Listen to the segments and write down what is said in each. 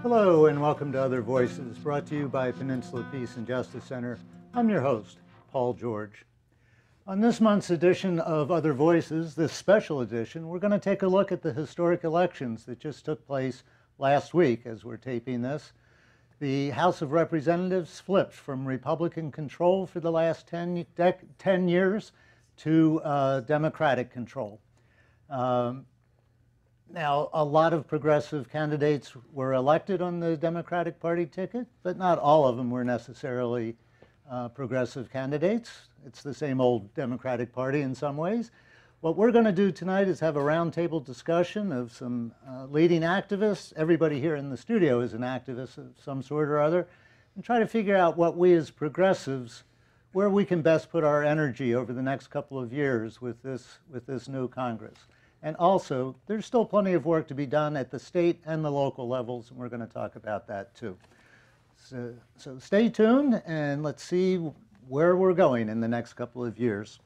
Hello and welcome to Other Voices, brought to you by Peninsula Peace and Justice Center. I'm your host, Paul George. On this month's edition of Other Voices, this special edition, we're going to take a look at the historic elections that just took place last week as we're taping this. The House of Representatives flipped from Republican control for the last 10 years to Democratic control. Now, a lot of progressive candidates were elected on the Democratic Party ticket, but not all of them were necessarily progressive candidates. It's the same old Democratic Party in some ways. What we're going to do tonight is have a roundtable discussion of some leading activists. Everybody here in the studio is an activist of some sort or other, and try to figure out what we as progressives, where we can best put our energy over the next couple of years with this new Congress. And also, there's still plenty of work to be done at the state and the local levels, and we're going to talk about that too. So stay tuned, and let's see where we're going in the next couple of years.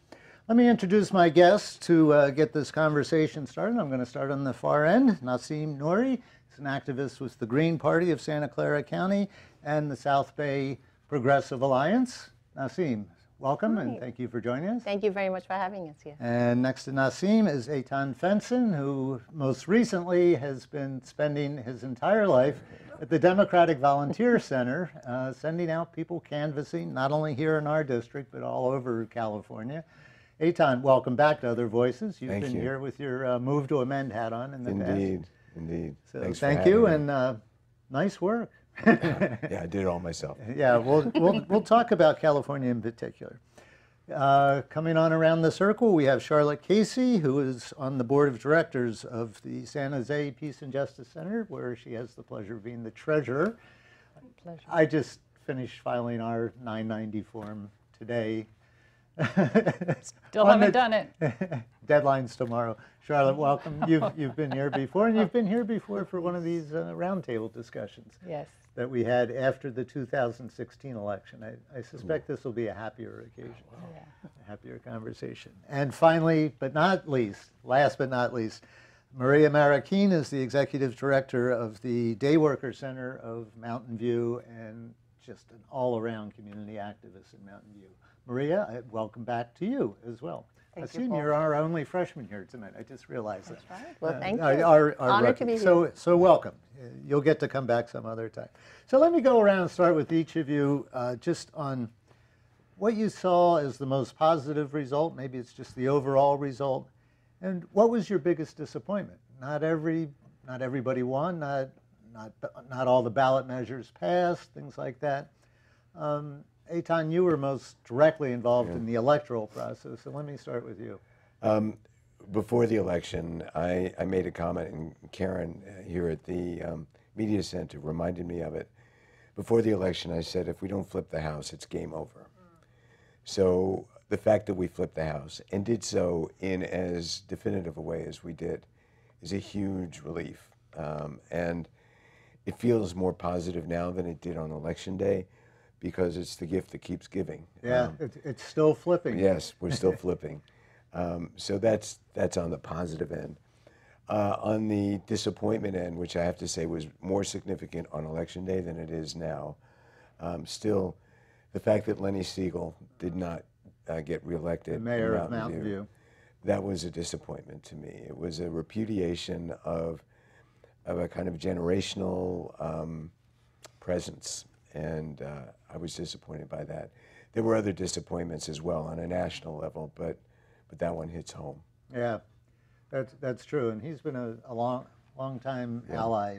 Let me introduce my guests to get this conversation started. I'm going to start on the far end. Nassim Nouri is an activist with the Green Party of Santa Clara County and the South Bay Progressive Alliance. Nassim, welcome, and thank you for joining us. Thank you very much for having us here. And next to Nassim is Eitan Fenson, who most recently has been spending his entire life at the Democratic Volunteer Center, sending out people canvassing, not only here in our district, but all over California. Eitan, welcome back to Other Voices. You've been here with your Move to Amend hat on in the past. Indeed. So Thanks thank for you, having me. and nice work. Yeah, I did it all myself. Yeah, we'll talk about California in particular. Coming on around the circle, we have Charlotte Casey, who is on the board of directors of the San Jose Peace and Justice Center, where she has the pleasure of being the treasurer. Pleasure. I just finished filing our 990 form today. Still haven't done it. Deadline's tomorrow. Charlotte, welcome. You've been here before, and you've been here before for one of these roundtable discussions. Yes. That we had after the 2016 election. I suspect this will be a happier occasion, a happier conversation. And finally, but not least, last but not least, Maria Marroquin is the executive director of the Day Worker Center of Mountain View and just an all-around community activist in Mountain View. Maria, welcome back to you as well. Thank you, Nassim, Paul. you're our only freshman here tonight. I just realized That's that. right. Well, thank you. Our Honored to be here. So welcome. You'll get to come back some other time. So let me go around and start with each of you just on what you saw as the most positive result. Maybe it's just the overall result. And what was your biggest disappointment? Not everybody won. Not all the ballot measures passed. Things like that. Eitan, you were most directly involved in the electoral process, so let me start with you. Before the election, I made a comment, and Karen here at the Media Center reminded me of it. Before the election, I said, if we don't flip the House, it's game over. So the fact that we flipped the House and did so in as definitive a way as we did is a huge relief. And it feels more positive now than it did on Election Day, because it's the gift that keeps giving. Yeah, it's still flipping. Yes, we're still flipping. So that's on the positive end. On the disappointment end, which I have to say was more significant on Election Day than it is now, still, the fact that Lenny Siegel did not get reelected, the mayor of Mountain View, that was a disappointment to me. It was a repudiation of a kind of generational presence, and I was disappointed by that. There were other disappointments as well on a national level, but that one hits home. Yeah, that's true, and he's been a long time ally,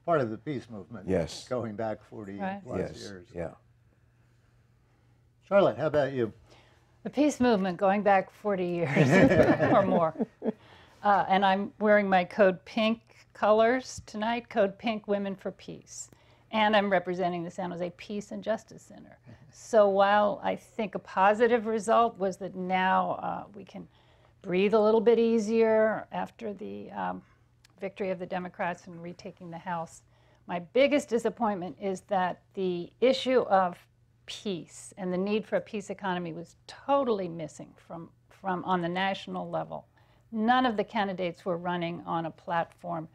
part of the peace movement. Yes, going back 40 plus years. Yeah. Charlotte, how about you? The peace movement going back 40 years or more. And I'm wearing my Code Pink colors tonight, Code Pink Women for Peace. And I'm representing the San Jose Peace and Justice Center. So while I think a positive result was that now we can breathe a little bit easier after the victory of the Democrats and retaking the House, my biggest disappointment is that the issue of peace and the need for a peace economy was totally missing from on the national level. None of the candidates were running on a platform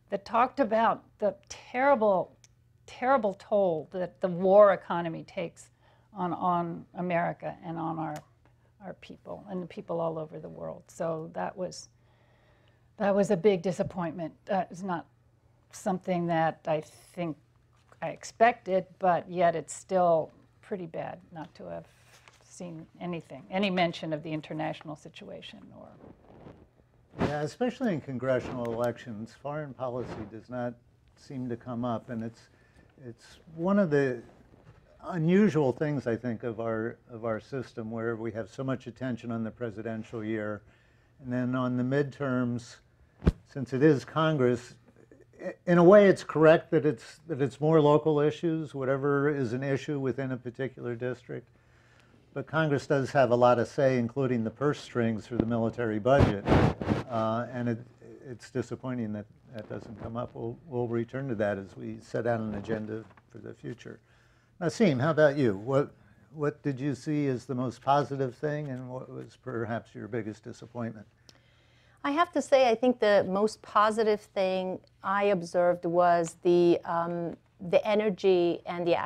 that talked about the terrible, terrible toll that the war economy takes on America and on our people and the people all over the world. So that was a big disappointment. It's not something that I think I expected, but yet it's still pretty bad not to have seen any mention of the international situation. Or Yeah, especially in congressional elections, foreign policy does not seem to come up, and it's one of the unusual things, I think, of our system, where we have so much attention on the presidential year, and then on the midterms, since it is Congress, in a way it's correct that it's more local issues, whatever is an issue within a particular district. But Congress does have a lot of say, including the purse strings for the military budget, and it's disappointing that that doesn't come up. We'll return to that as we set out an agenda for the future. Nassim, how about you? What did you see as the most positive thing, and what was perhaps your biggest disappointment? I have to say, I think the most positive thing I observed was the energy and the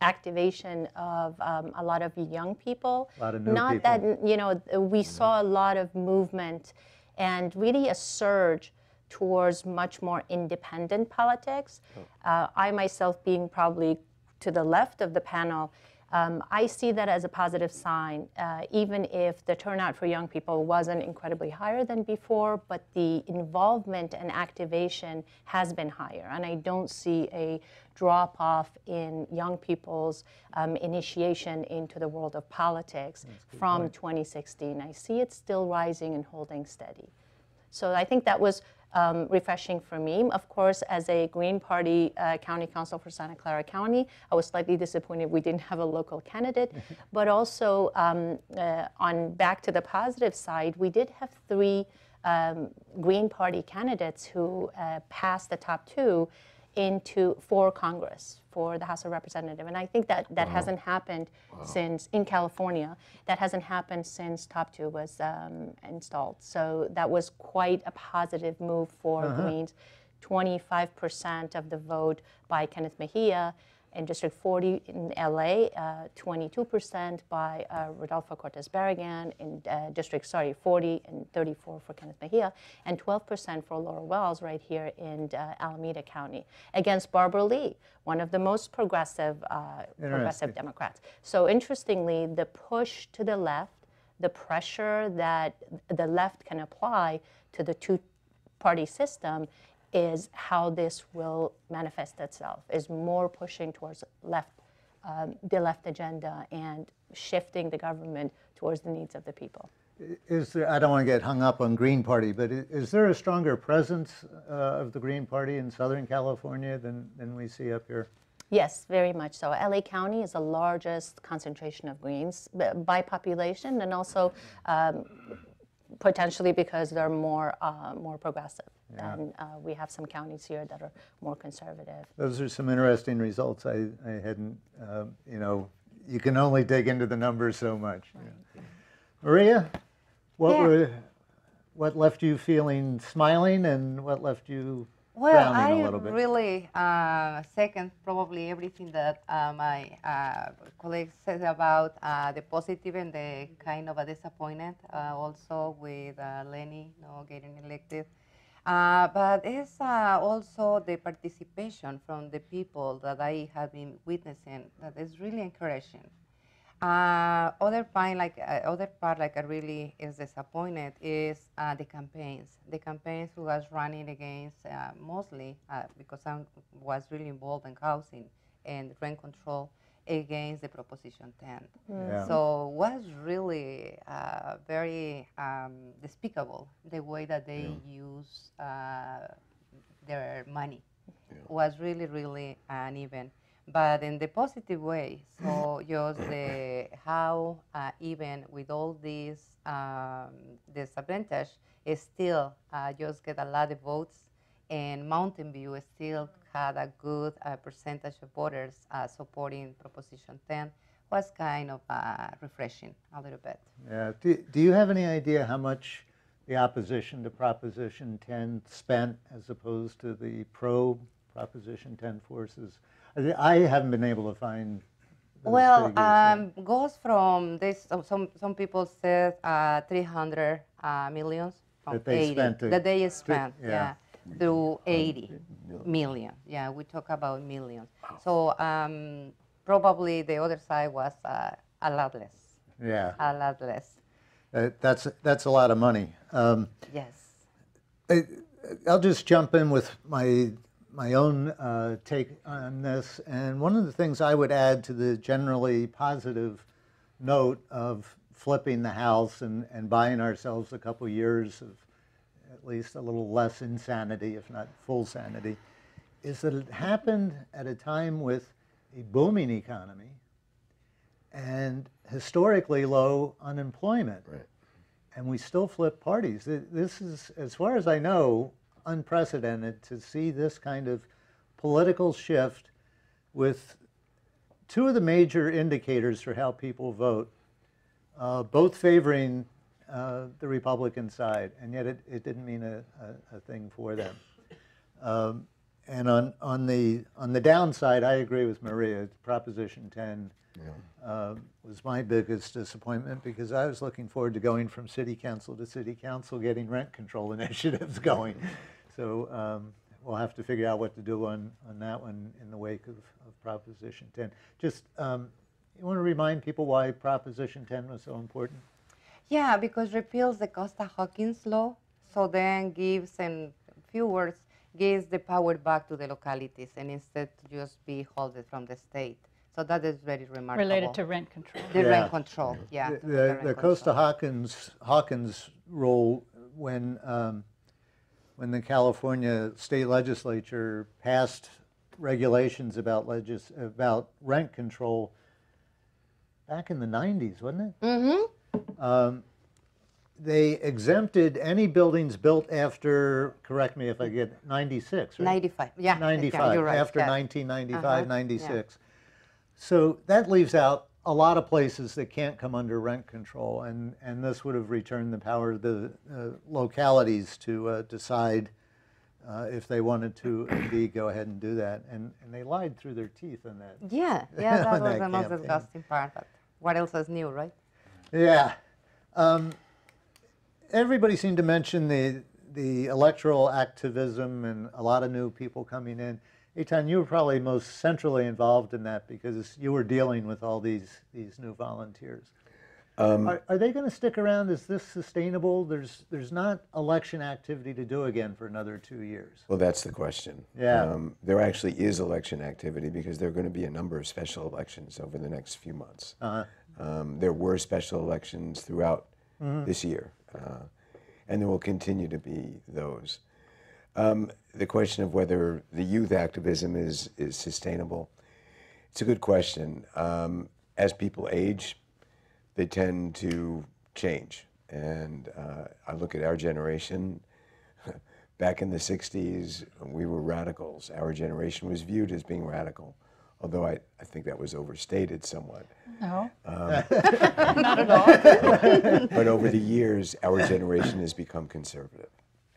activation of a lot of young people. A lot of new Not people. that, we saw a lot of movement and really a surge towards much more independent politics. I myself, being probably to the left of the panel, I see that as a positive sign, even if the turnout for young people wasn't incredibly higher than before, but the involvement and activation has been higher. And I don't see a drop-off in young people's initiation into the world of politics from 2016. I see it still rising and holding steady. So I think that was refreshing for me. Of course, as a Green Party county council for Santa Clara County, I was slightly disappointed we didn't have a local candidate. But also, on back to the positive side, we did have 3 Green Party candidates who passed the top 2 for Congress, for the House of Representatives. And I think that hasn't happened since, in California, that hasn't happened since top 2 was installed. So that was quite a positive move for Greens. 25% of the vote by Kenneth Mejia. In District 40 in LA, 22% by Rodolfo Cortez Barragan. In District 40 and 34 for Kenneth Mejia, and 12% for Laura Wells right here in Alameda County against Barbara Lee, one of the most progressive Democrats. So interestingly, the push to the left, the pressure that the left can apply to the two-party system is how this will manifest itself, is more pushing towards the left agenda and shifting the government towards the needs of the people. Is there, I don't want to get hung up on Green Party, but is there a stronger presence of the Green Party in Southern California than we see up here? Yes, very much so. LA County is the largest concentration of Greens by population, and also potentially because they're more progressive. Yeah. And we have some counties here that are more conservative. Those are some interesting results. I hadn't, you can only dig into the numbers so much. Right. Yeah. Maria, what left you feeling smiling, and what left you frowning a little bit? Well, I really second probably everything that my colleagues said about the positive and the kind of a disappointment also with Lenny getting elected. But it's also the participation from the people that I have been witnessing that is really encouraging. Other part, like I really is disappointed is the campaigns. The campaigns who was running against mostly because I was really involved in housing and rent control against the Proposition 10. Yeah. So was really very despicable the way that they use their money. Was really, really uneven. But in the positive way, so just how even with all these disadvantage, it still just get a lot of votes, and Mountain View still had a good percentage of voters supporting Proposition 10. Was kind of refreshing a little bit. Yeah. Do you have any idea how much the opposition to Proposition 10 spent as opposed to the pro-Proposition 10 forces? I haven't been able to find those Well, figures. goes from this. Some people said 300 millions from That they 80 spent that they spent, yeah. yeah, to 80 million. Yeah, we talk about millions. So probably the other side was a lot less. Yeah, A lot less. that's a lot of money. Yes. I'll just jump in with my own take on this. And one of the things I would add to the generally positive note of flipping the House and buying ourselves a couple years of at least a little less insanity, if not full sanity, is that it happened at a time with a booming economy and historically low unemployment. Right. And we still flip parties. This is, as far as I know, unprecedented to see this kind of political shift with two of the major indicators for how people vote, both favoring the Republican side, and yet it didn't mean a thing for them. And on the downside, I agree with Maria. Proposition 10 was my biggest disappointment because I was looking forward to going from city council to city council, getting rent control initiatives going. So we'll have to figure out what to do on that one in the wake of Proposition 10. Just, you want to remind people why Proposition 10 was so important? Yeah, because repeals the Costa-Hawkins law, so then gives, in few words, gives the power back to the localities and instead to just be held from the state. So that is very remarkable. Related to rent control. The Yeah. rent control, yeah. The Costa-Hawkins rule, when the California state legislature passed regulations about rent control back in the 90s, wasn't it? Mm-hmm. They exempted any buildings built after, correct me if I get, 96, right? 95, yeah. 95, you're right. after yeah. 1995, 96. yeah. So that leaves out a lot of places that can't come under rent control, and this would have returned the power to the localities to decide if they wanted to indeed go ahead and do that. And they lied through their teeth on that. Yeah, that on was that the most campaign. disgusting part. But what else is new, right? Yeah. Everybody seemed to mention the electoral activism and a lot of new people coming in. Eitan, you were probably most centrally involved in that because you were dealing with all these new volunteers. Are they going to stick around? Is this sustainable? There's not election activity to do again for another 2 years. Well, that's the question. Yeah. There actually is election activity because there are going to be a number of special elections over the next few months. There were special elections throughout this year, and there will continue to be those. The question of whether the youth activism is sustainable, it's a good question. As people age, they tend to change. And I look at our generation. Back in the 60s, we were radicals. Our generation was viewed as being radical, although I think that was overstated somewhat. No, not at all. But over the years, our generation has become conservative.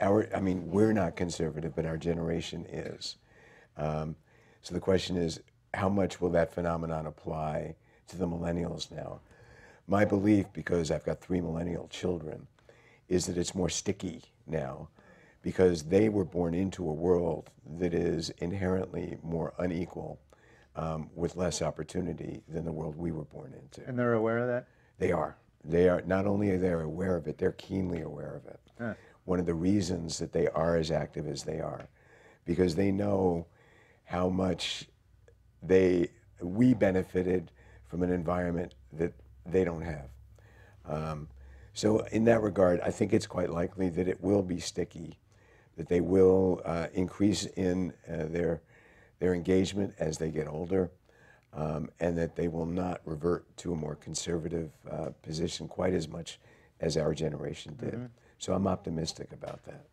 We're not conservative, but our generation is. So the question is, how much will that phenomenon apply to the millennials now? My belief, because I've got 3 millennial children, is that it's more sticky now because they were born into a world that is inherently more unequal with less opportunity than the world we were born into. And they're aware of that? They are. They are. Not only are they aware of it, they're keenly aware of it. Huh. One of the reasons that they are as active as they are, because they know how much we benefited from an environment that they don't have. So in that regard, I think it's quite likely that it will be sticky, that they will increase in their engagement as they get older, and that they will not revert to a more conservative position quite as much as our generation did. So I'm optimistic about that.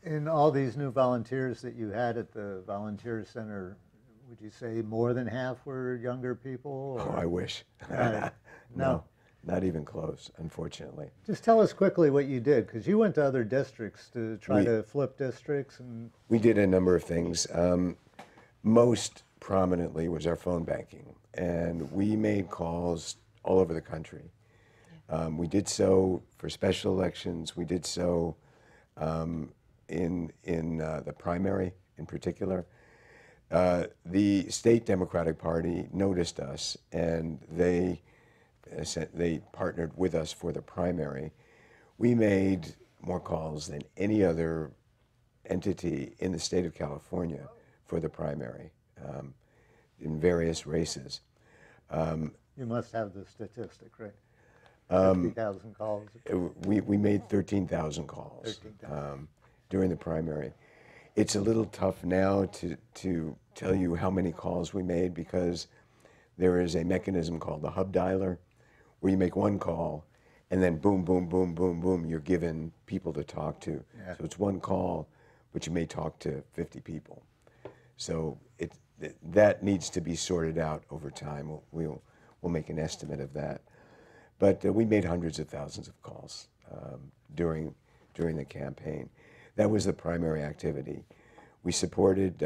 In all these new volunteers that you had at the Volunteer Center, would you say more than half were younger people? Oh, I wish. No. not even close, unfortunately. Just tell us quickly what you did, because you went to other districts to try We- to flip districts. And We did a number of things. Most prominently was our phone banking, and we made calls all over the country. We did so for special elections. We did so in the primary in particular. The state Democratic Party noticed us, and they partnered with us for the primary. We made more calls than any other entity in the state of California for the primary in various races. you must have the statistic, right? 50,000 calls. We made 13,000 calls 13,000. During the primary. It's a little tough now to tell you how many calls we made, because there is a mechanism called the hub dialer, where you make one call and then boom, boom, boom, boom, boom, you're given people to talk to. Yeah. So it's one call, but you may talk to 50 people. So that needs to be sorted out over time. We'll make an estimate of that. But we made hundreds of thousands of calls during the campaign. That was the primary activity. We supported,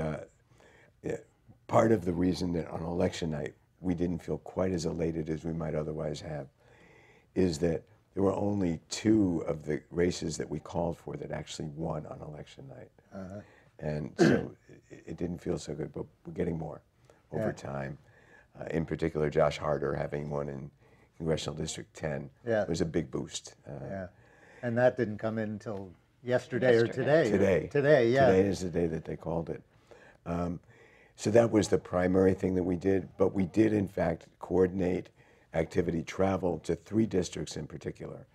part of the reason that on election night we didn't feel quite as elated as we might otherwise have is that there were only 2 of the races that we called for that actually won on election night. And so it didn't feel so good, but we're getting more over time. In particular, Josh Harder having won in Congressional District 10 was a big boost. Yeah. And that didn't come in until yesterday or today. Today. Today, yeah. Today is the day that they called it. So that was the primary thing that we did, but we did in fact coordinate activity travel to 3 districts in particular,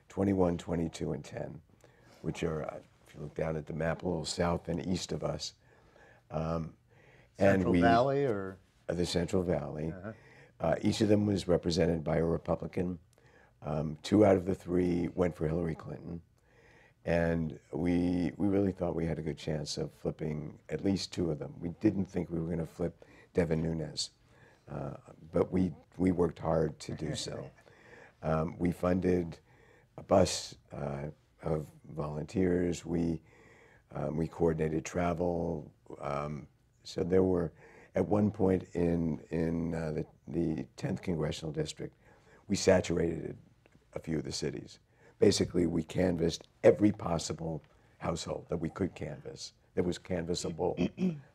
21, 22, and 10, which are, if you look down at the map, a little south and east of us. Central Valley or? The Central Valley. Each of them was represented by a Republican. 2 out of the 3 went for Hillary Clinton. And we really thought we had a good chance of flipping at least 2 of them. We didn't think we were going to flip Devin Nunes, but we worked hard to do so. We funded a bus of volunteers. We coordinated travel. So there were, at one point in the 10th Congressional District, we saturated a few of the cities. Basically, we canvassed every possible household that we could canvass, that was canvassable.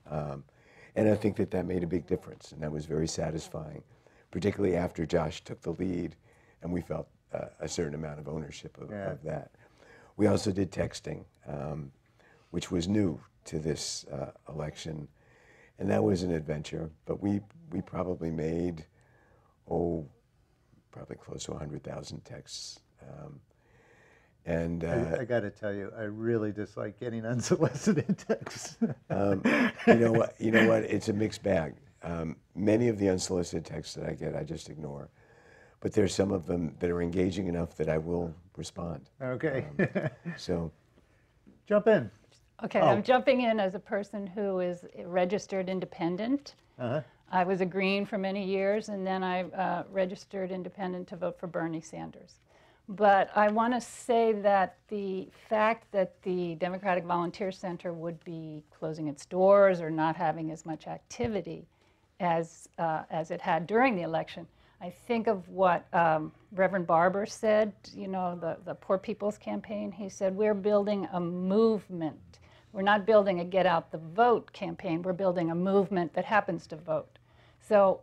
And I think that made a big difference, and that was very satisfying, particularly after Josh took the lead, and we felt a certain amount of ownership of that. We also did texting, which was new to this election, and that was an adventure, but we probably made, probably close to 100,000 texts. And I got to tell you, I really dislike getting unsolicited texts. you know what? It's a mixed bag. Many of the unsolicited texts that I get, I just ignore. But there's some of them that are engaging enough that I will respond. Okay. So, Jump in. Okay, I'm jumping in as a person who is a registered independent. I was a Green for many years, and then I registered independent to vote for Bernie Sanders. But I want to say that the fact that the Democratic Volunteer Center would be closing its doors or not having as much activity as it had during the election, I think of what Reverend Barber said, you know, the Poor People's Campaign. He said, we're building a movement. We're not building a get out the vote campaign. We're building a movement that happens to vote. So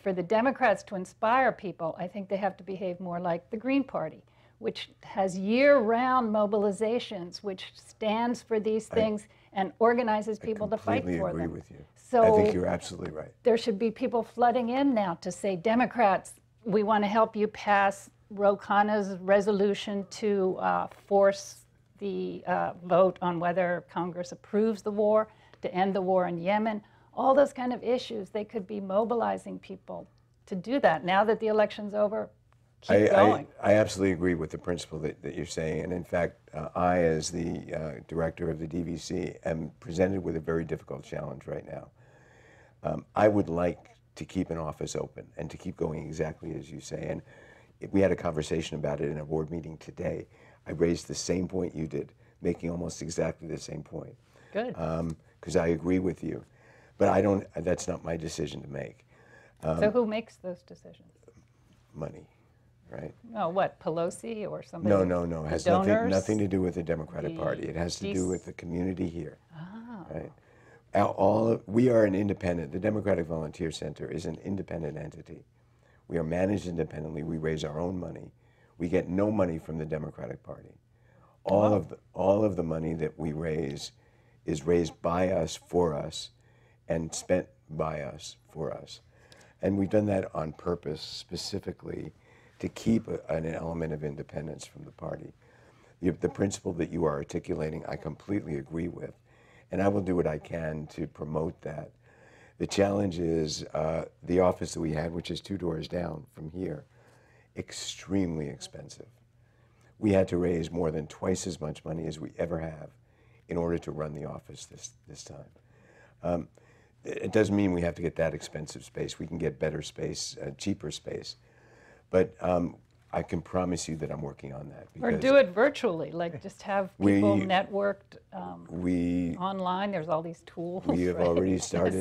for the Democrats to inspire people, I think they have to behave more like the Green Party, which has year-round mobilizations, which stands for these things and organizes people to fight for them. I completely agree with you. So I think you're absolutely right. there should be people flooding in now to say, Democrats, we want to help you pass Ro Khanna's resolution to force the vote on whether Congress approves the war, to end the war in Yemen. All those kind of issues, they could be mobilizing people to do that. Now that the election's over, keep going. I absolutely agree with the principle that you're saying. And in fact, I, as the director of the DVC, am presented with a very difficult challenge right now. I would like to keep an office open and to keep going exactly as you say. And We had a conversation about it in a board meeting today. I raised the same point you did, making almost exactly the same point. Good. Because I agree with you. But I don't, that's not my decision to make. So who makes those decisions? Money, right? Oh, what, Pelosi or somebody? No. It has donors? nothing to do with the Democratic Party. It has to do with the community here, right? We are an independent, the Democratic Volunteer Center is an independent entity. We are managed independently. We raise our own money. We get no money from the Democratic Party. All of the money that we raise is raised by us, for us, and spent by us, for us. And we've done that on purpose, specifically, to keep an element of independence from the party. The principle that you are articulating, I completely agree with, and I will do what I can to promote that. The challenge is the office that we had, which is 2 doors down from here, extremely expensive. We had to raise more than twice as much money as we ever have in order to run the office this time. It doesn't mean we have to get that expensive space. We can get better space, cheaper space. But I can promise you that I'm working on that. Or do it virtually, like just have people networked we online. There's all these tools. We have already started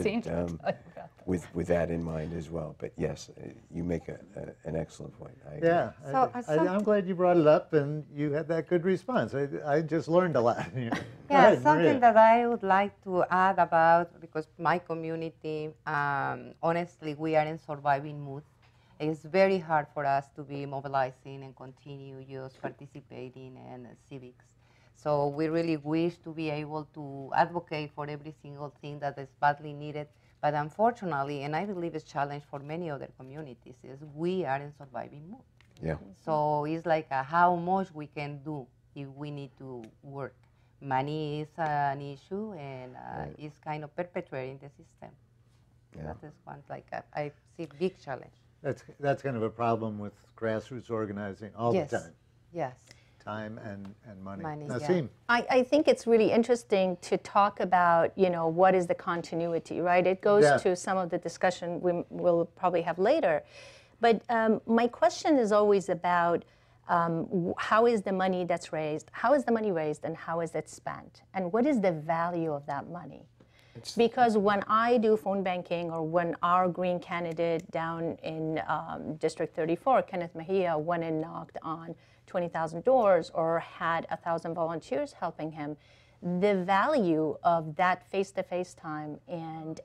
with that in mind as well. But yes, you make an excellent point. I agree. Yeah, I'm glad you brought it up, and you had that good response. I just learned a lot. Yeah, ahead, something Maria. that I would like to add about, because my community, honestly, we are in surviving mood. It's very hard for us to be mobilizing and continue just participating in civics. So we really wish to be able to advocate for every single thing that is badly needed. But unfortunately, and I believe it's a challenge for many other communities, is we are in surviving mode. Yeah. So it's like how much we can do if we need to work. Money is an issue, and it's kind of perpetuating the system. Yeah. That is one, like I see big challenge. That's kind of a problem with grassroots organizing all the time. Yes. Time and money. Yeah. Nassim. I think it's really interesting to talk about, what is the continuity, right? It goes to some of the discussion we'll probably have later. But my question is always about how is the money that's raised, how is the money raised, and how is it spent? And what is the value of that money? Because when I do phone banking, or when our green candidate down in District 34, Kenneth Mejia, went and knocked on 20,000 doors or had 1,000 volunteers helping him, the value of that face-to-face time and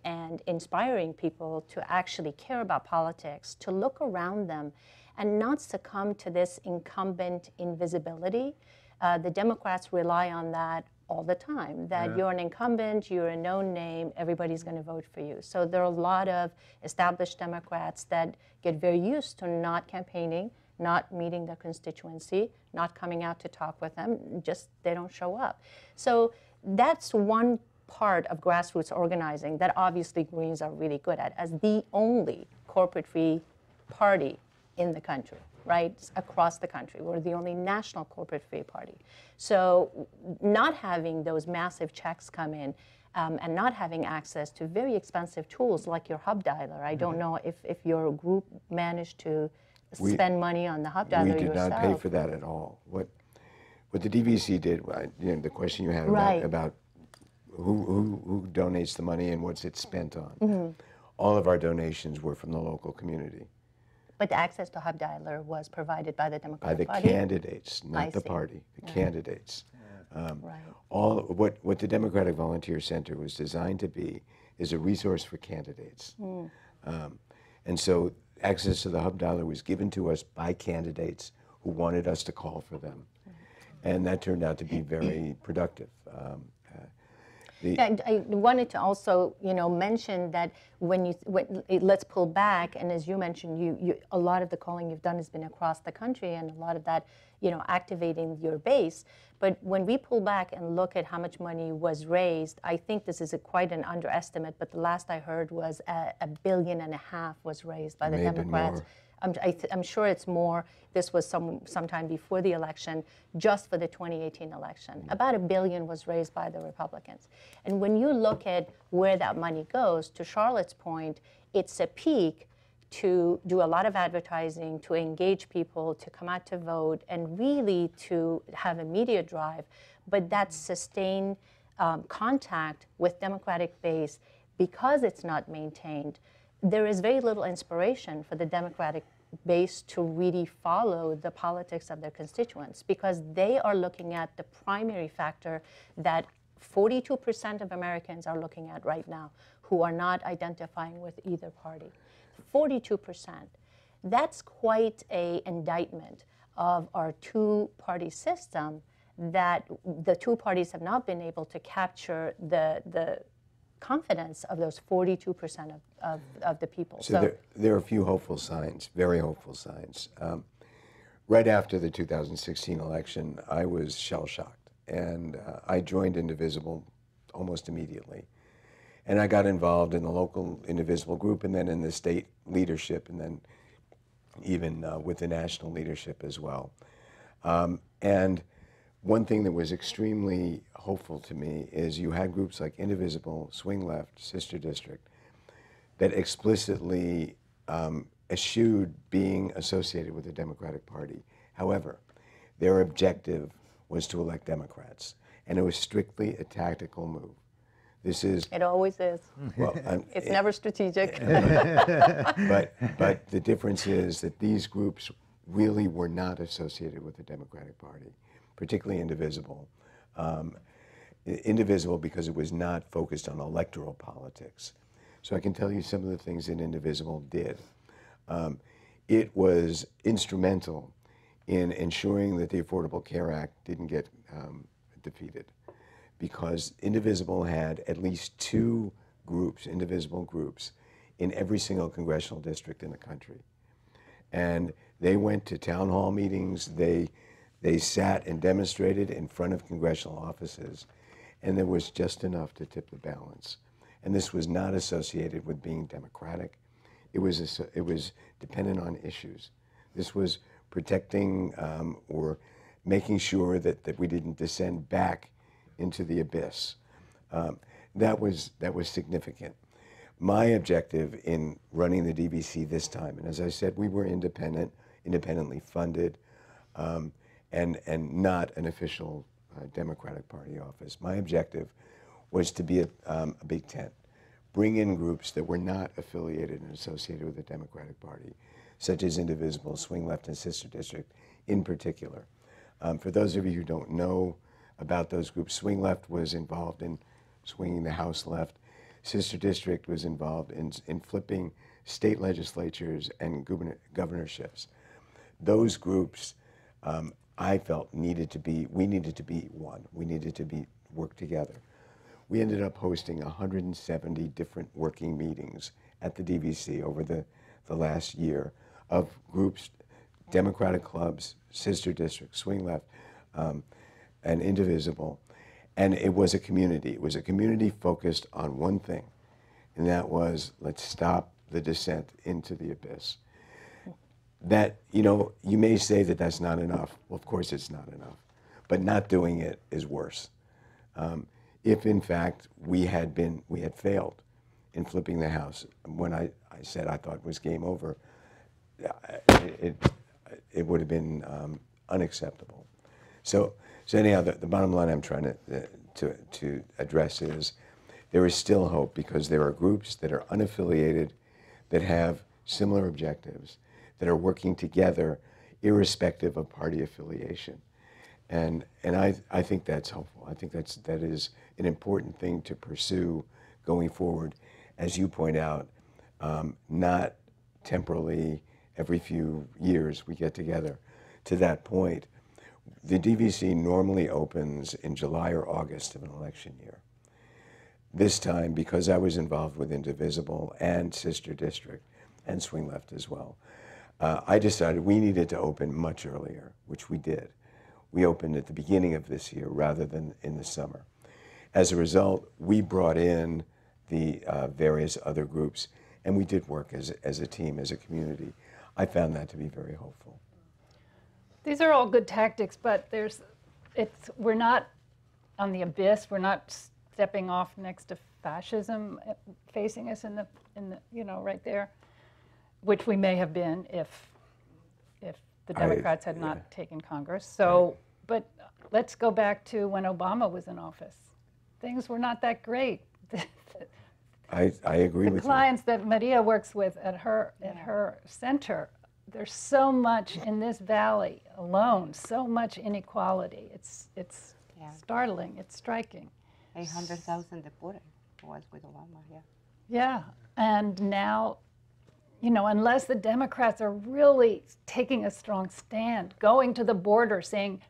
inspiring people to actually care about politics, to look around them and not succumb to this incumbent invisibility. The Democrats rely on that all the time, that you're an incumbent, you're a known name, everybody's going to vote for you. So there are a lot of established Democrats that get very used to not campaigning, not meeting their constituency, not coming out to talk with them, just they don't show up. So that's one part of grassroots organizing that obviously Greens are really good at, as the only corporate-free party in the country, right? Across the country. We're the only national corporate-free party. So not having those massive checks come in and not having access to very expensive tools like your hub dialer. I don't know if your group managed to spend money on the hub dialer yourself. We did not pay for that at all. What the DVC did, the question you had about who donates the money and what's it spent on. All of our donations were from the local community. But the access to hub dialer was provided by the Democratic Party? By the candidates, not the party, the candidates. What the Democratic Volunteer Center was designed to be is a resource for candidates. And so access to the hub dialer was given to us by candidates who wanted us to call for them. And that turned out to be very productive. I wanted to also, mention that let's pull back, and as you mentioned, a lot of the calling you've done has been across the country, and a lot of that, activating your base. But when we pull back and look at how much money was raised, I think this is quite an underestimate. But the last I heard was $1.5 billion was raised by the Democrats. I'm sure it's more. This was sometime before the election, just for the 2018 election. About $1 billion was raised by the Republicans. And when you look at where that money goes, to Charlotte's point, it's a peak to do a lot of advertising, to engage people, to come out to vote, and really to have a media drive. But that sustained contact with Democratic base, because it's not maintained, there is very little inspiration for the Democratic base to really follow the politics of their constituents, because they are looking at the primary factor that 42% of Americans are looking at right now, who are not identifying with either party. 42%. That's quite an indictment of our two-party system, that the two parties have not been able to capture the confidence of those 42% of the people. So there are a few hopeful signs, very hopeful signs. Right after the 2016 election, I was shell-shocked, and I joined Indivisible almost immediately. And I got involved in the local Indivisible group, and then in the state leadership, and then even with the national leadership as well. And one thing that was extremely hopeful to me is you had groups like Indivisible, Swing Left, Sister District, that explicitly eschewed being associated with the Democratic Party. However, their objective was to elect Democrats, and it was strictly a tactical move. This is... It always is. Well, it's never strategic. But the difference is that these groups really were not associated with the Democratic Party, particularly Indivisible. Indivisible because it was not focused on electoral politics. So I can tell you some of the things that Indivisible did. It was instrumental in ensuring that the Affordable Care Act didn't get defeated, because Indivisible had at least two groups, Indivisible groups, in every single congressional district in the country. And they went to town hall meetings, they sat and demonstrated in front of congressional offices, and there was just enough to tip the balance. And this was not associated with being democratic. It was dependent on issues. This was protecting or making sure that we didn't descend back into the abyss. That was significant. My objective in running the DVC this time, and as I said, we were independently funded, and not an official Democratic Party office. My objective was to be a big tent, bring in groups that were not affiliated and associated with the Democratic Party, such as Indivisible, Swing Left, and Sister District in particular. For those of you who don't know about those groups, Swing Left was involved in swinging the House left. Sister District was involved in flipping state legislatures and governorships. Those groups, I felt we needed to be one. We needed to work together. We ended up hosting 170 different working meetings at the DVC over the last year of groups, Democratic clubs, Sister District, Swing Left, and Indivisible. And it was a community. It was a community focused on one thing, and that was, let's stop the descent into the abyss. That, you may say that that's not enough. Well, of course it's not enough. But not doing it is worse. If, in fact, we had failed in flipping the House, when I said I thought it was game over, it would have been unacceptable. So anyhow, the bottom line I'm trying to address is there is still hope, because there are groups that are unaffiliated, that have similar objectives, that are working together irrespective of party affiliation. And I think that's helpful. I think that is an important thing to pursue going forward. As you point out, not temporally every few years we get together. To that point, the DVC normally opens in July or August of an election year. This time, because I was involved with Indivisible and Sister District and Swing Left as well, I decided we needed to open much earlier, which we did. We opened at the beginning of this year rather than in the summer. As a result, we brought in the various other groups, and we did work as a team, as a community. I found that to be very hopeful. These are all good tactics, but we're not on the abyss. We're not stepping off next to fascism facing us in the right there. which we may have been if the Democrats had not taken Congress. So, but let's go back to when Obama was in office. Things were not that great. I agree The with clients that Maria works with at her center, there's so much in this valley alone, so much inequality. It's startling, it's striking. 800,000 deported was with Obama, yeah. Yeah, and now, you know, unless the Democrats are really taking a strong stand, going to the border saying,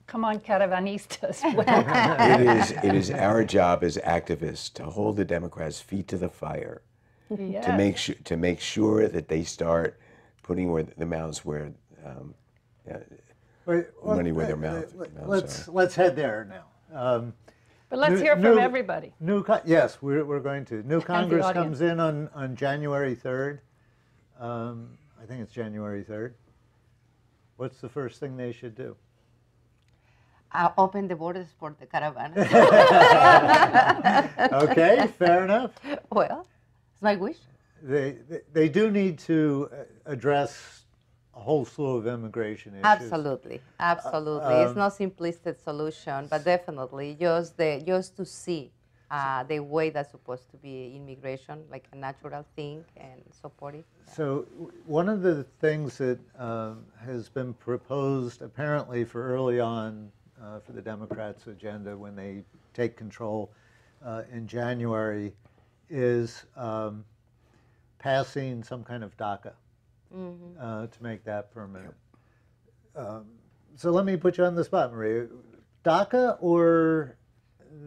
come on, Caravanistas. you. It is our job as activists to hold the Democrats' feet to the fire, Yes. to make sure that they start putting their mouths where money where their mouths are. Let's head there now. But let's hear from everybody. Yes, we're going to. New Congress audience. comes in on January 3rd. I think it's January 3rd. What's the first thing they should do? Open the borders for the caravans. Okay, fair enough. Well, it's my wish. They do need to address a whole slew of immigration issues. Absolutely, absolutely. It's not simplistic solution, but definitely just to see the way that's supposed to be immigration, like a natural thing, and support it. So one of the things that has been proposed apparently for early on for the Democrats' agenda when they take control in January is passing some kind of DACA to make that permanent. So let me put you on the spot, Maria. DACA or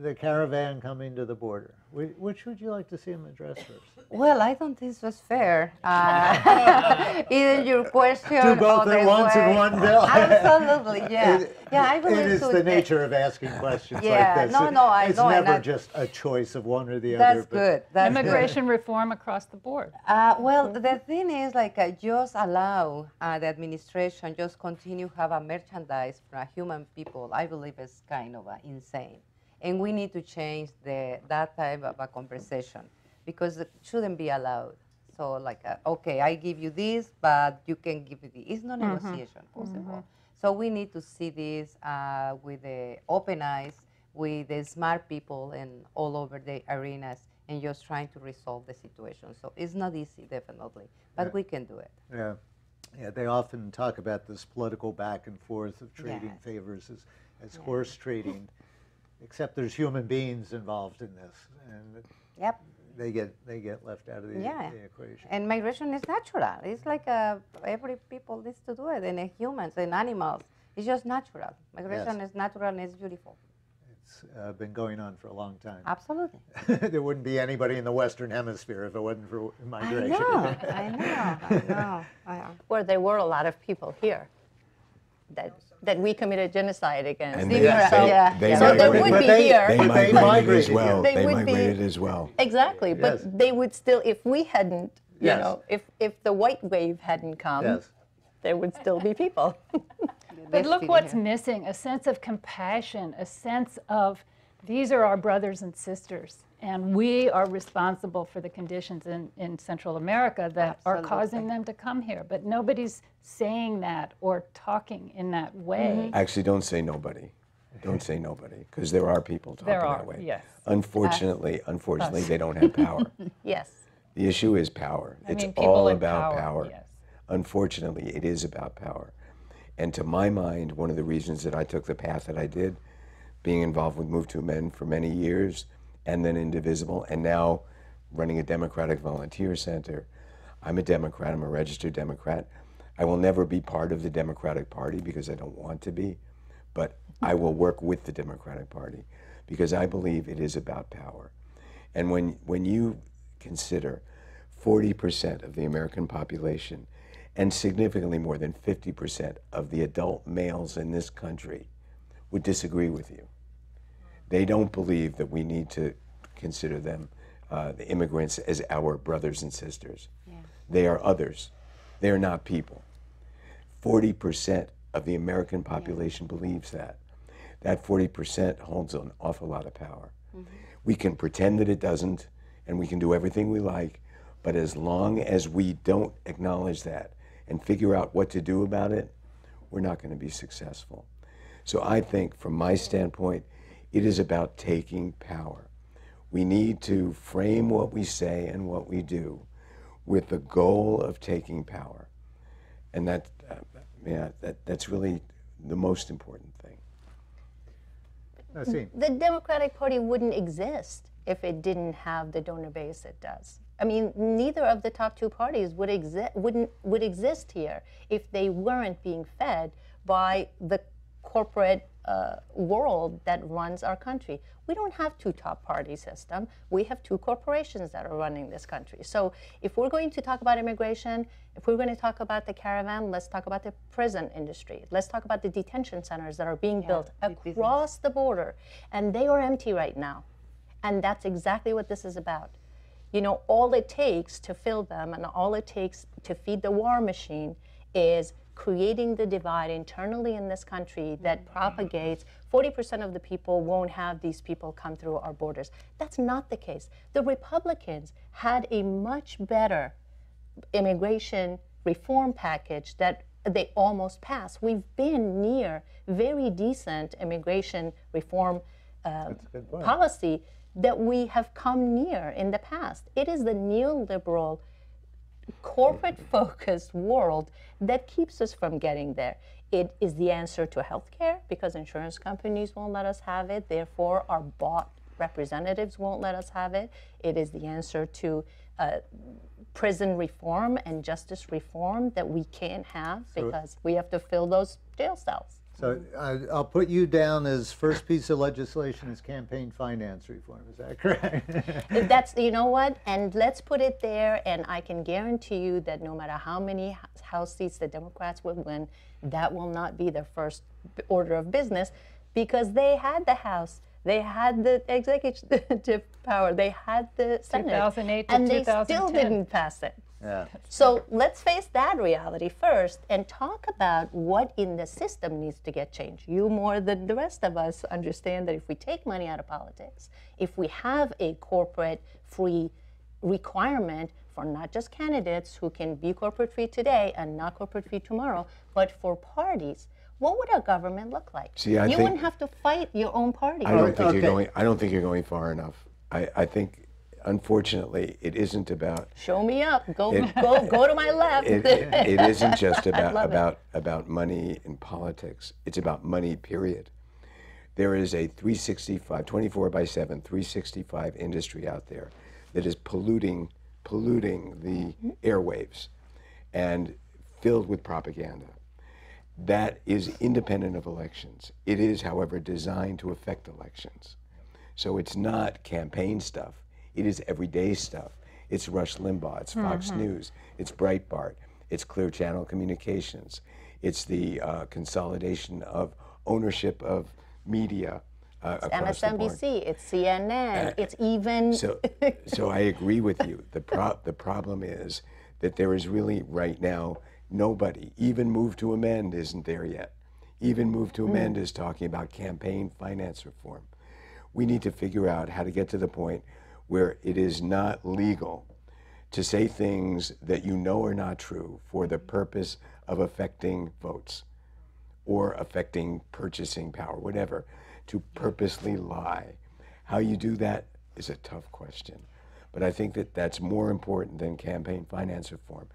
the caravan coming to the border? Which would you like to see them address first? Well, I don't think this was fair. Either your question Do both or at the once in way- one bill? Absolutely, yeah. I believe It is so. the nature of asking questions Yeah, like this. no, I It's know, and never I- just a choice of one or the other. That's but- good. That's Immigration reform across the board. Well, the thing is, like, just allow the administration just continue have a merchandise for human people. I believe is kind of insane, and we need to change that type of a conversation because it shouldn't be allowed. So, like, okay, I give you this, but you can give me this. It's no negotiation possible. So we need to see this with the open eyes, with the smart people and all over the arenas, and just trying to resolve the situation. So it's not easy, definitely, but we can do it. Yeah. Yeah, they often talk about this political back and forth of trading Yes. favors as horse trading, except there's human beings involved in this, and Yep. they get left out of the equation. And migration is natural. It's like every people needs to do it, and humans and animals. It's just natural. Migration is natural and it's beautiful. It's been going on for a long time. Absolutely. There wouldn't be anybody in the Western Hemisphere if it wasn't for migration. I know. Where there were a lot of people here that we committed genocide against. And they- they So they migrated. would be But here. They But they migrated as migrated well. here. They They would be- migrated as well. Exactly, but Yes. they would still, if we hadn't, you Yes. know, if the white wave hadn't come, Yes. there would still be people. But look what's missing, a sense of compassion, a sense of these are our brothers and sisters, and we are responsible for the conditions in Central America that are causing them to come here. But nobody's saying that or talking in that way. Actually, don't say nobody. Don't say nobody, because there are people talking There that are, way. yes. Unfortunately, they don't have power. Yes. The issue is power. I It's mean, people all in about power, power. yes. Unfortunately, it is about power. And to my mind, one of the reasons that I took the path that I did, being involved with Move to Amend for many years, and then Indivisible, and now running a Democratic Volunteer Center. I'm a Democrat, I'm a registered Democrat. I will never be part of the Democratic Party because I don't want to be, but I will work with the Democratic Party because I believe it is about power. And when you consider 40% of the American population and significantly more than 50% of the adult males in this country would disagree with you. They don't believe that we need to consider them, the immigrants, as our brothers and sisters. Yeah. They are others. They are not people. 40% of the American population believes that. That 40% holds an awful lot of power. We can pretend that it doesn't, and we can do everything we like, But as long as we don't acknowledge that and figure out what to do about it, we're not going to be successful. So I think, from my standpoint, it is about taking power. We need to frame what we say and what we do with the goal of taking power. And that's really the most important thing. Nassim. The Democratic Party wouldn't exist if it didn't have the donor base it does. I mean, neither of the top two parties would exist here if they weren't being fed by the corporate world that runs our country. We don't have two top party system. We have two corporations that are running this country. So if we're going to talk about immigration, if we're going to talk about the caravan, let's talk about the prison industry. Let's talk about the detention centers that are being built across the border. And they are empty right now. And that's exactly what this is about. You know, all it takes to fill them and all it takes to feed the war machine is creating the divide internally in this country that propagates 40% of the people won't have these people come through our borders. That's not the case. The Republicans had a much better immigration reform package that they almost passed. We've been near very decent immigration reform policy that we have come near in the past. It is the neoliberal, corporate-focused world that keeps us from getting there. It is the answer to healthcare because insurance companies won't let us have it. Therefore, our bought representatives won't let us have it. It is the answer to prison reform and justice reform that we can't have because we have to fill those jail cells. So I'll put you down as first piece of legislation is campaign finance reform. Is that correct? That's, you know what, and let's put it there, and I can guarantee you that no matter how many House seats the Democrats would win, that will not be their first order of business because they had the House, they had the executive power, they had the Senate, 2008 to and they 2010. still didn't pass it. Yeah. So let's face that reality first and talk about what in the system needs to get changed. You more than the rest of us understand that if we take money out of politics, if we have a corporate free requirement for not just candidates who can be corporate free today and not corporate free tomorrow, but for parties, what would our government look like? See, you wouldn't have to fight your own party. I don't think you're going far enough. I think, unfortunately, it isn't about. Show me up. Go to my left. It isn't just about money in politics. It's about money, period. There is a 365, 24/7, 365 industry out there that is polluting the airwaves and filled with propaganda. That is independent of elections. It is, however, designed to affect elections. So it's not campaign stuff. It is everyday stuff. It's Rush Limbaugh, it's Fox News, it's Breitbart, it's Clear Channel Communications, it's the consolidation of ownership of media across the board. MSNBC, it's CNN, it's even... So I agree with you. The problem is that there is really, right now, nobody, even Move to Amend isn't there yet. Even Move to Amend is talking about campaign finance reform. We need to figure out how to get to the point where it is not legal to say things that you know are not true for the purpose of affecting votes or affecting purchasing power, whatever, to purposely lie. How you do that is a tough question. But I think that that's more important than campaign finance reform.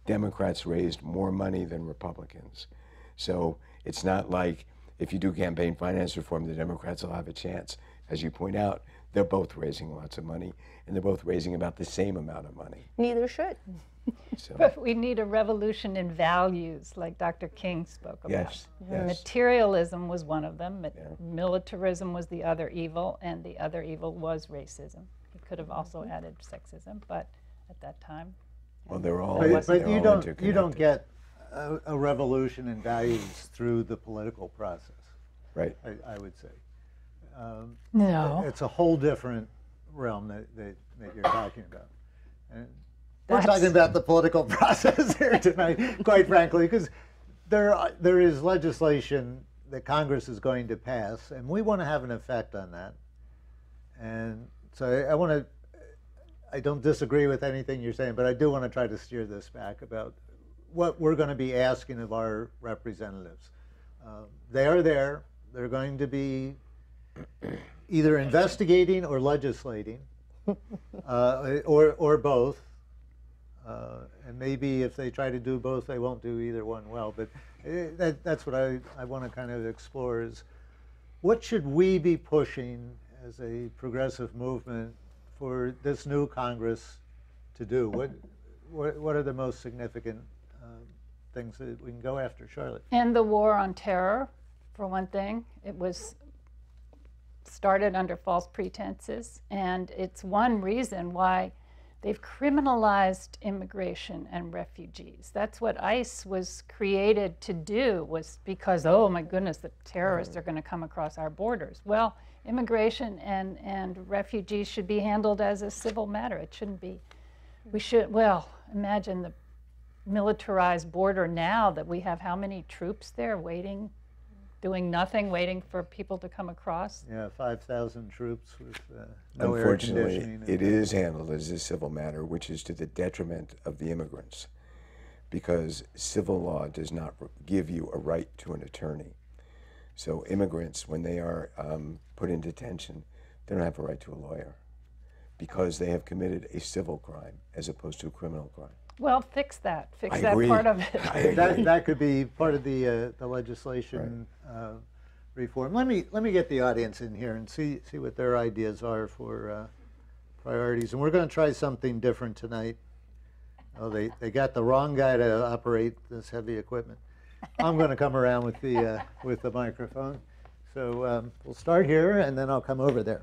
Democrats raised more money than Republicans. So it's not like if you do campaign finance reform, the Democrats will have a chance. As you point out, they're both raising lots of money, and they're both raising about the same amount of money. Neither should. So, But we need a revolution in values, like Dr. King spoke about. Yes, yes. Materialism was one of them. Militarism was the other evil, and the other evil was racism. He could have also added sexism, but at that time. well, they're all. But you don't interconnected. get a revolution in values through the political process. Right. I would say. No. It's a whole different realm that you're talking about. And we're talking about the political process here tonight, quite frankly, because there is legislation that Congress is going to pass, and we want to have an effect on that. And so I don't disagree with anything you're saying, but I do want to try to steer this back about what we're going to be asking of our representatives. They are there. They're going to be either investigating or legislating, or both. And maybe if they try to do both, they won't do either one well. But that's what I want to kind of explore is what should we be pushing as a progressive movement for this new Congress to do? What are the most significant things that we can go after, Charlotte? And the war on terror, for one thing. It was started under false pretenses, and it's one reason why they've criminalized immigration and refugees. That's what ICE was created to do, was because, oh my goodness, the terrorists are going to come across our borders. Well, immigration and refugees should be handled as a civil matter. It shouldn't be. We should, well, imagine the militarized border now that we have how many troops there waiting, doing nothing, waiting for people to come across? Yeah, 5,000 troops with no air conditioning. Unfortunately, it is handled as a civil matter, which is to the detriment of the immigrants, because civil law does not give you a right to an attorney. So immigrants, when they are put in detention, they don't have a right to a lawyer because they have committed a civil crime as opposed to a criminal crime. Well, fix that. Fix I that agree. part of it. That could be part of the legislation reform. Let me get the audience in here and see what their ideas are for priorities. And we're going to try something different tonight. Oh, they got the wrong guy to operate this heavy equipment. I'm going to come around with the microphone. So we'll start here, and then I'll come over there.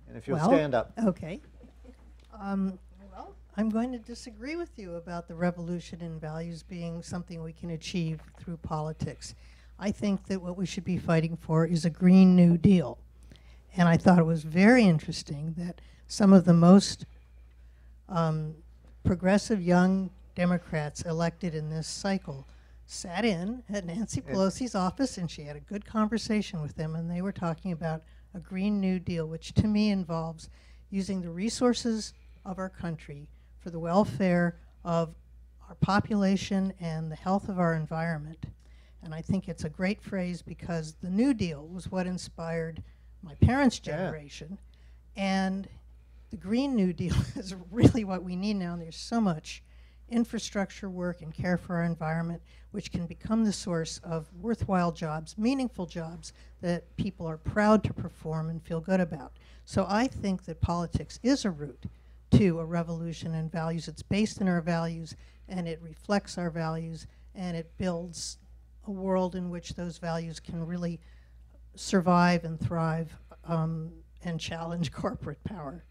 And if you'll stand up. Okay. Well, I'm going to disagree with you about the revolution in values being something we can achieve through politics. I think that what we should be fighting for is a Green New Deal. And I thought it was very interesting that some of the most progressive young Democrats elected in this cycle sat in at Nancy Pelosi's office, and she had a good conversation with them, and they were talking about a Green New Deal, which to me involves using the resources of our country for the welfare of our population and the health of our environment. And I think it's a great phrase because the New Deal was what inspired my parents' generation. And the Green New Deal is really what we need now. And there's so much infrastructure work and care for our environment, which can become the source of worthwhile jobs, meaningful jobs that people are proud to perform and feel good about. So I think that politics is a route to a revolution in values. It's based in our values, and it reflects our values, and it builds a world in which those values can really survive and thrive and challenge corporate power.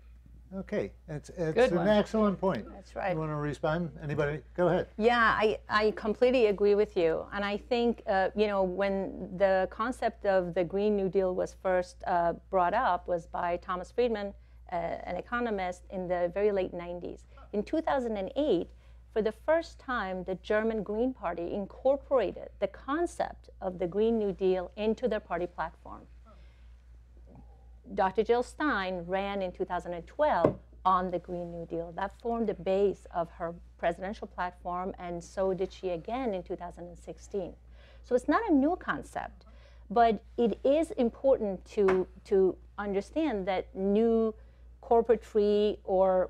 Okay, it's Good an one. excellent point. That's right. You want to respond? Anybody? Go ahead. Yeah, I completely agree with you. And I think, when the concept of the Green New Deal was first brought up was by Thomas Friedman, an economist, in the very late 90s. In 2008, for the first time, the German Green Party incorporated the concept of the Green New Deal into their party platform. Dr. Jill Stein ran in 2012 on the Green New Deal. That formed the base of her presidential platform, and so did she again in 2016. So it's not a new concept, but it is important to understand that new corporate-free or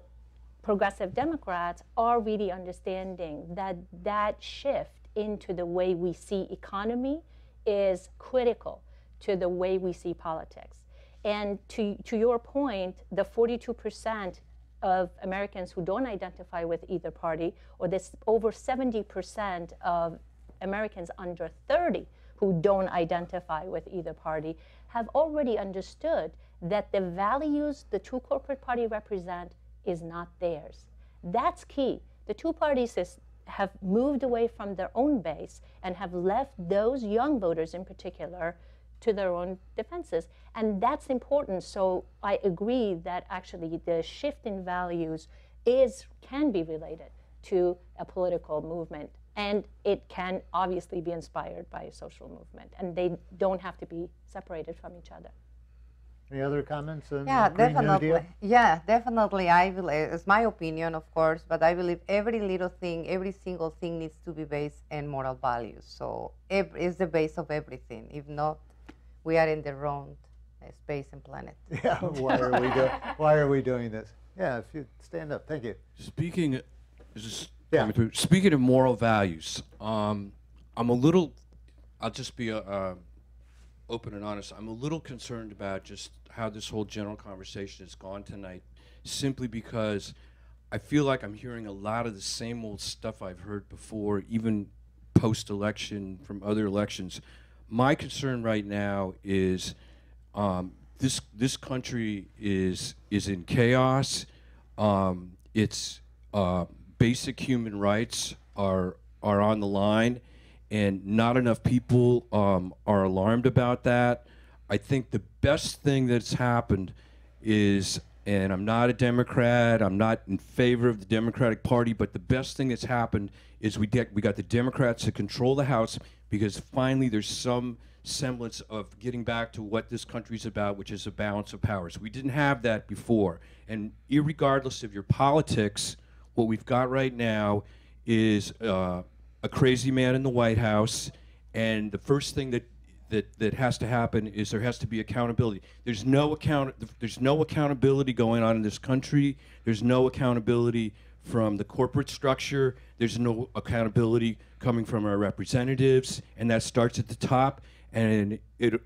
progressive Democrats are really understanding that that shift into the way we see economy is critical to the way we see politics. And to your point, the 42% of Americans who don't identify with either party, or this over 70% of Americans under 30 who don't identify with either party, have already understood that the values the two corporate parties represent is not theirs. That's key. The two parties have moved away from their own base and have left those young voters in particular to their own defenses. And that's important. So I agree that actually the shift in values can be related to a political movement. And it can obviously be inspired by a social movement. And they don't have to be separated from each other. Any other comments on Yeah, the Green New definitely. Deal? Yeah, definitely. I believe it's my opinion, of course, but I believe every little thing, every single thing needs to be based in moral values. So it's the base of everything. If not, we are in the wrong space and planet. Yeah, why are we doing this? Yeah, if you stand up, thank you. Speaking, just Yeah. coming through. Speaking of moral values, I'm a little. I'll just be open and honest. I'm a little concerned about just how this whole general conversation has gone tonight, simply because I feel like I'm hearing a lot of the same old stuff I've heard before, even post-election from other elections. My concern right now is this country is in chaos. Its basic human rights are on the line, and not enough people are alarmed about that. I think the best thing that's happened is, and I'm not a Democrat, I'm not in favor of the Democratic Party, but the best thing that's happened is we got the Democrats to control the House, because finally there's some semblance of getting back to what this country's about, which is a balance of powers. We didn't have that before. And irregardless of your politics, what we've got right now is a crazy man in the White House, and the first thing that has to happen is there has to be accountability. There's no accountability going on in this country. There's no accountability from the corporate structure. There's no accountability coming from our representatives, and that starts at the top, and it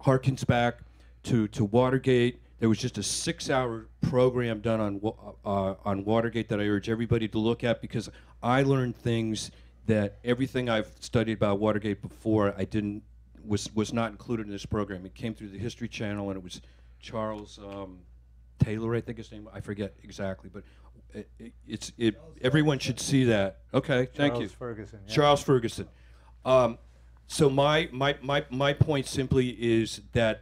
harkens back to Watergate. There was just a 6-hour program done on Watergate that I urge everybody to look at, because I learned things that everything I've studied about Watergate before was not included in this program. It came through the History Channel, and it was Charles Taylor, I think his name. I forget exactly, but everyone should see that. Okay, thank you. Charles Ferguson. Yeah. Charles Ferguson. So my point simply is that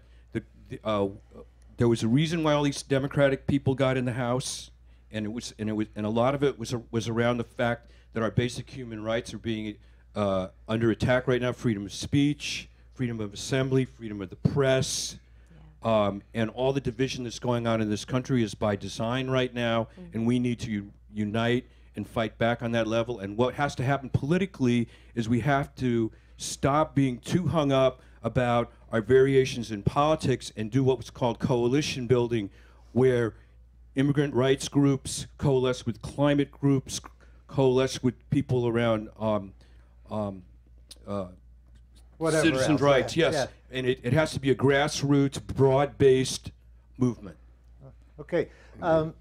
there was a reason why all these Democratic people got in the House, and a lot of it was around the fact that our basic human rights are being under attack right now: freedom of speech, freedom of assembly, freedom of the press, and all the division that's going on in this country is by design right now, and we need to unite and fight back on that level. And what has to happen politically is we have to stop being too hung up about our variations in politics and do what's called coalition building, where immigrant rights groups coalesce with climate groups, coalesce with people around Whatever citizens' else, rights, yeah, yes. yeah. And it has to be a grassroots, broad-based movement. Okay. Let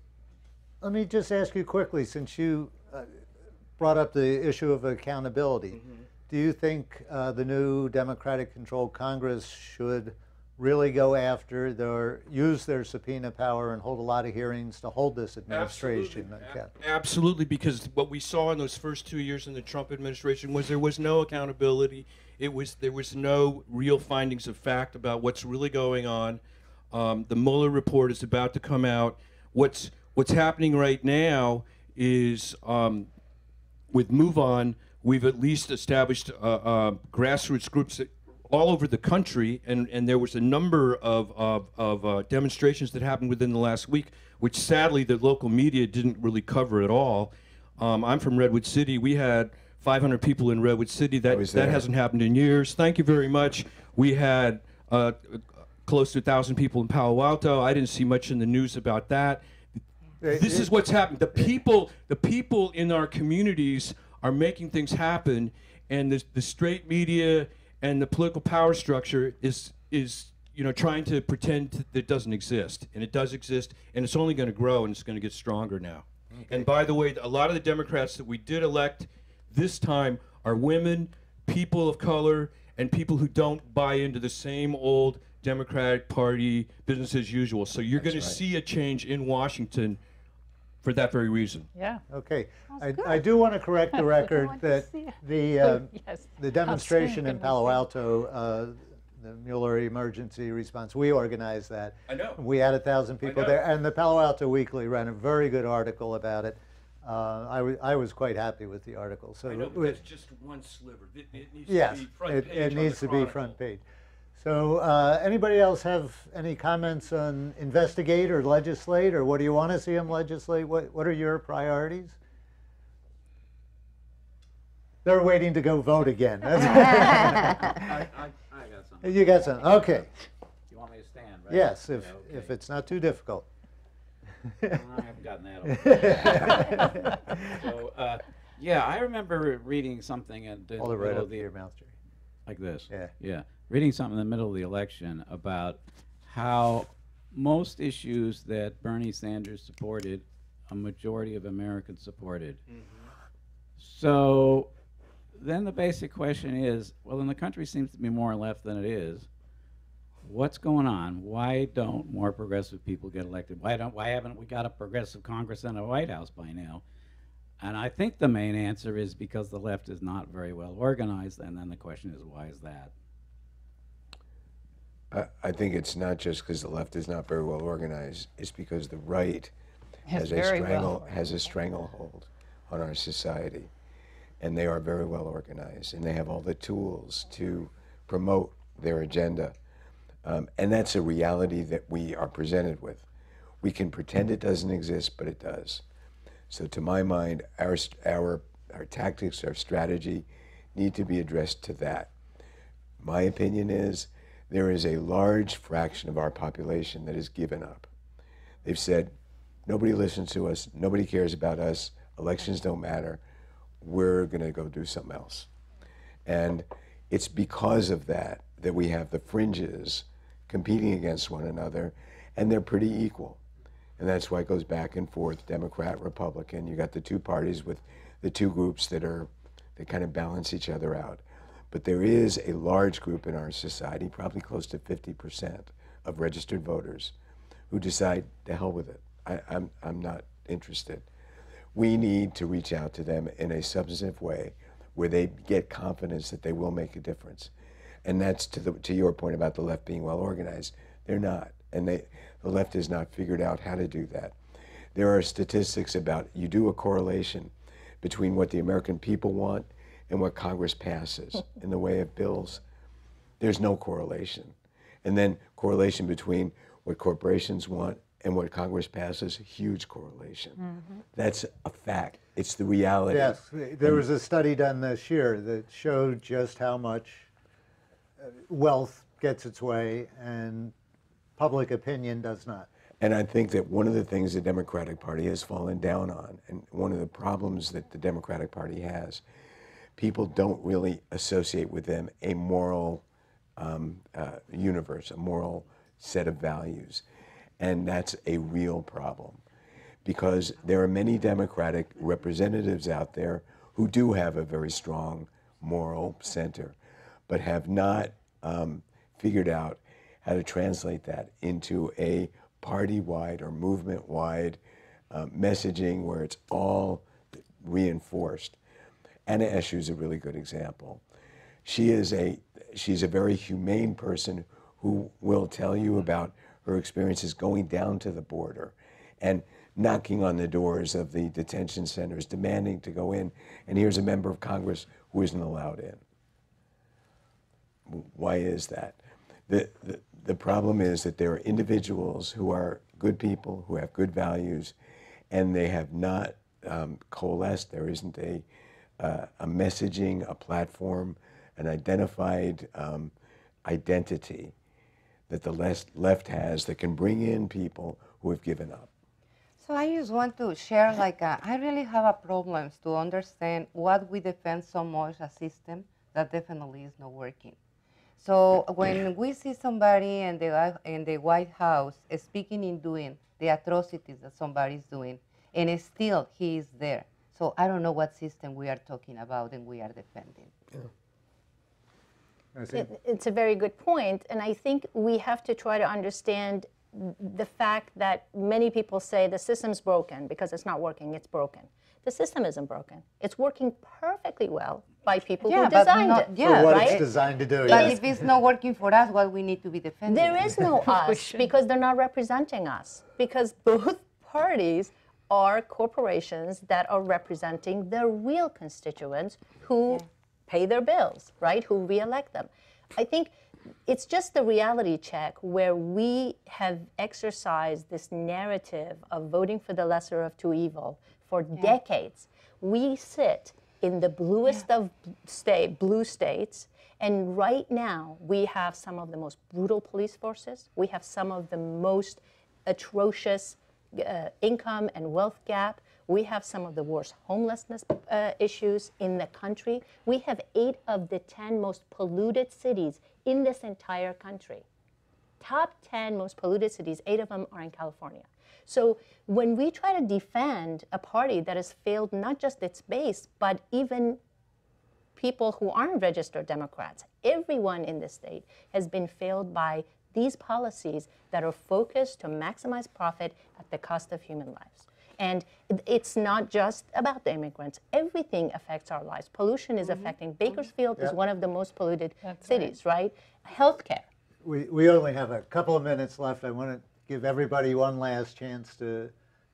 me just ask you quickly, since you brought up the issue of accountability. Do you think the new Democratic-controlled Congress should really go after use their subpoena power and hold a lot of hearings to hold this administration accountable? Absolutely, because what we saw in those first 2 years in the Trump administration was there was no accountability. There was no real findings of fact about what's really going on. The Mueller report is about to come out. What's happening right now is with Move On, we've at least established grassroots groups all over the country, and there was a number of demonstrations that happened within the last week, which sadly the local media didn't really cover at all. I'm from Redwood City. We had 500 people in Redwood City. That hasn't happened in years. Thank you very much. We had close to 1,000 people in Palo Alto. I didn't see much in the news about that. This is what's happened. The people in our communities are making things happen, and the straight media and the political power structure is trying to pretend that it doesn't exist, and it does exist, and it's only going to grow, and it's going to get stronger now. Okay. And by the way, a lot of the Democrats that we did elect this time are women, people of color, and people who don't buy into the same old Democratic Party business as usual. So you're going to see a change in Washington for that very reason. Yeah. Okay. I do want to correct the record that the demonstration in Palo Alto, the Mueller emergency response, we organized that. I know. We had 1,000 people there, and the Palo Alto Weekly ran a very good article about it. I was quite happy with the article. So I know, but that's just one sliver. It needs yes, to be front page. it needs to be front page. So anybody else have any comments on investigate or legislate, or what do you want to see them legislate? What are your priorities? They're waiting to go vote again. I got something. You got some, okay. You want me to stand, right? Yes, Yeah, if okay. it's not too difficult. I haven't gotten that over. So, yeah, I remember reading something at the Hold it right middle up of to your mouth, Jerry. like this. Yeah. Yeah. Reading something in the middle of the election about how most issues that Bernie Sanders supported, a majority of Americans supported. So then the basic question is, well, then the country seems to be more left than it is. What's going on? Why don't more progressive people get elected? Why haven't we got a progressive Congress and a White House by now? And I think the main answer is because the left is not very well organized, and then the question is, why is that? I think it's not just because the left is not very well organized. It's because the right has very a well stranglehold on our society, and they are very well organized, and they have all the tools to promote their agenda, and that's a reality that we are presented with. We can pretend it doesn't exist, but it does. So, to my mind, our tactics, our strategy, need to be addressed to that. My opinion is, there is a large fraction of our population that has given up. They've said, nobody listens to us, nobody cares about us, elections don't matter, we're going to go do something else. And it's because of that that we have the fringes competing against one another, and they're pretty equal. And that's why it goes back and forth, Democrat, Republican. You got the two parties with the two groups that kind of balance each other out. But there is a large group in our society, probably close to 50% of registered voters, who decide, to hell with it. I'm not interested. We need to reach out to them in a substantive way where they get confidence that they will make a difference. And that's to your point about the left being well organized. They're not. And the left has not figured out how to do that. There are statistics about, you do a correlation between what the American people want and what Congress passes in the way of bills. There's no correlation. And then correlation between what corporations want and what Congress passes, huge correlation. That's a fact. It's the reality. Yes, there was a study done this year that showed just how much wealth gets its way and public opinion does not. And I think that one of the things the Democratic Party has fallen down on, and one of the problems that the Democratic Party has, people don't really associate with them a moral universe, a moral set of values. And that's a real problem, because there are many Democratic representatives out there who do have a very strong moral center, but have not figured out how to translate that into a party-wide or movement-wide messaging where it's all reinforced. Anna Eshoo is a really good example. She's a very humane person who will tell you about her experiences going down to the border and knocking on the doors of the detention centers, demanding to go in, and here's a member of Congress who isn't allowed in. Why is that? The problem is that there are individuals who are good people, who have good values, and they have not coalesced. There isn't a messaging, a platform, an identified identity that the left has that can bring in people who have given up. So I just want to share, I really have a problem to understand what we defend so much a system that definitely is not working. So when we see somebody in the White House speaking and doing the atrocities that somebody's doing, and still he is there. So I don't know what system we are talking about and we are defending. Yeah. It's a very good point, and I think we have to try to understand the fact that many people say the system's broken because it's not working, it's broken. The system isn't broken. It's working perfectly well by people who designed it. Yeah, For what right? it's designed to do. But Yes. if it's not working for us, what we need to be defending? There is no us because they're not representing us, because both parties are corporations that are representing their real constituents who pay their bills, right, who re-elect them. I think it's just the reality check where we have exercised this narrative of voting for the lesser of two evils for decades. We sit in the bluest of blue states, and right now we have some of the most brutal police forces. We have some of the most atrocious income and wealth gap. We have some of the worst homelessness issues in the country. We have 8 of the 10 most polluted cities in this entire country. Top 10 most polluted cities, 8 of them are in California. So when we try to defend a party that has failed not just its base, but even people who aren't registered Democrats, everyone in the state has been failed by these policies that are focused to maximize profit at the cost of human lives. And it's not just about the immigrants. Everything affects our lives. Pollution is affecting. Bakersfield is one of the most polluted cities, right? Healthcare. We only have a couple of minutes left. I want to give everybody one last chance to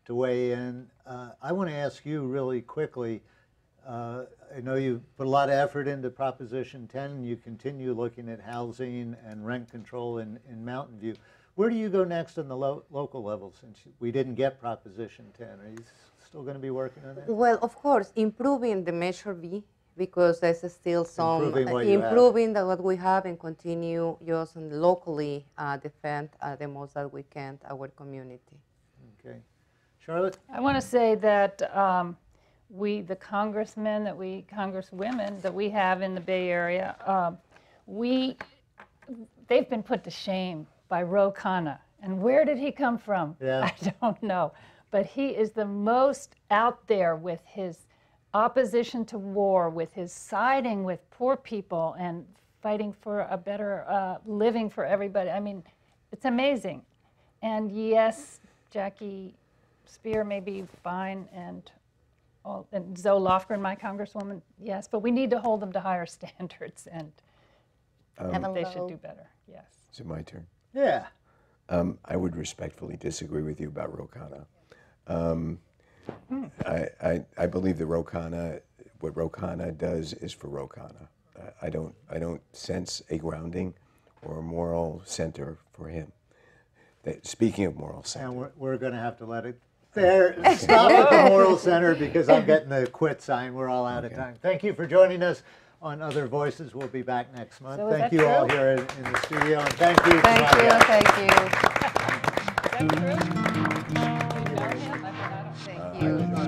weigh in. I want to ask you really quickly. I know you put a lot of effort into Proposition 10, and you continue looking at housing and rent control in Mountain View. Where do you go next on the local level, since we didn't get Proposition 10? Are you still going to be working on that? Well, of course, improving the Measure B, because there's still some improving what we have and continue just locally defend the most that we can our community. Okay. Charlotte? I want to say that the congressmen congresswomen that we have in the Bay Area, they've been put to shame by Ro Khanna. And where did he come from? Yeah. I don't know. But he is the most out there with his opposition to war, with his siding with poor people and fighting for a better living for everybody. I mean, it's amazing. And yes, Jackie Spear may be fine, and Zoe Lofgren, my congresswoman, yes, but we need to hold them to higher standards, and they should do better, yes. Is it my turn? Yeah. I would respectfully disagree with you about Ro Khanna. I believe that what Ro Khanna does is for Ro Khanna. I don't sense a grounding or a moral center for him. Speaking of moral center. And we're going to have to let it stop at the moral center, because I'm getting the quit sign. We're all out of time. Thank you for joining us on Other Voices. We'll be back next month. So thank you all here in the studio, and thank you. Thank you. Is that true? You know him? I mean, I don't think. Thank you.